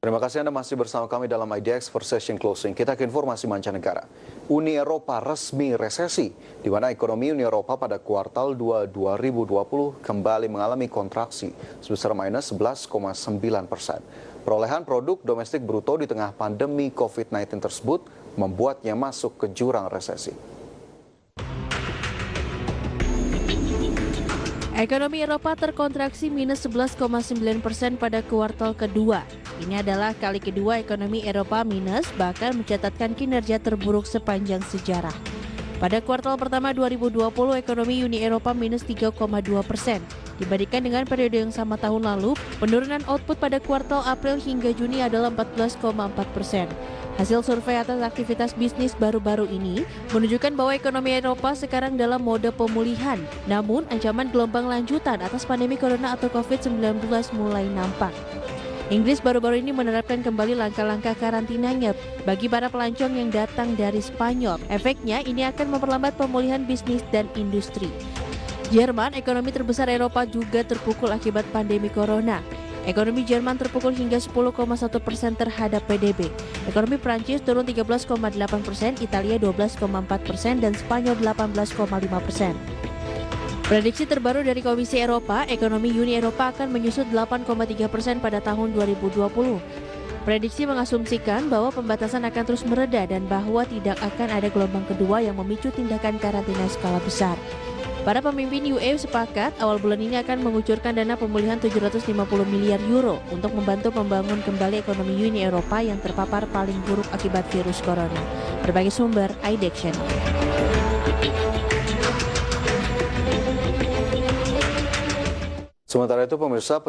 Terima kasih Anda masih bersama kami dalam IDX for Session Closing. Kita ke informasi mancanegara. Uni Eropa resmi resesi, di mana ekonomi Uni Eropa pada kuartal 2 2020 kembali mengalami kontraksi sebesar minus 11,9%. Perolehan produk domestik bruto di tengah pandemi COVID-19 tersebut membuatnya masuk ke jurang resesi. Ekonomi Eropa terkontraksi minus 11,9% pada kuartal kedua. Ini adalah kali kedua ekonomi Eropa minus, bahkan mencatatkan kinerja terburuk sepanjang sejarah. Pada kuartal pertama 2020, ekonomi Uni Eropa minus 3,2%. Dibandingkan dengan periode yang sama tahun lalu, penurunan output pada kuartal April hingga Juni adalah 14,4%. Hasil survei atas aktivitas bisnis baru-baru ini menunjukkan bahwa ekonomi Eropa sekarang dalam mode pemulihan. Namun, ancaman gelombang lanjutan atas pandemi corona atau COVID-19 mulai nampak. Inggris baru-baru ini menerapkan kembali langkah-langkah karantinanya bagi para pelancong yang datang dari Spanyol. Efeknya, ini akan memperlambat pemulihan bisnis dan industri. Jerman, ekonomi terbesar Eropa, juga terpukul akibat pandemi corona. Ekonomi Jerman terpukul hingga 10,1% terhadap PDB. Ekonomi Prancis turun 13,8%, Italia 12,4%, dan Spanyol 18,5%. Prediksi terbaru dari Komisi Eropa, ekonomi Uni Eropa akan menyusut 8,3% pada tahun 2020. Prediksi mengasumsikan bahwa pembatasan akan terus mereda dan bahwa tidak akan ada gelombang kedua yang memicu tindakan karantina skala besar. Para pemimpin UE sepakat awal bulan ini akan mengucurkan dana pemulihan 750 miliar euro untuk membantu membangun kembali ekonomi Uni Eropa yang terpapar paling buruk akibat virus corona. Berbagai sumber, IDX Channel. Sementara itu pemirsa,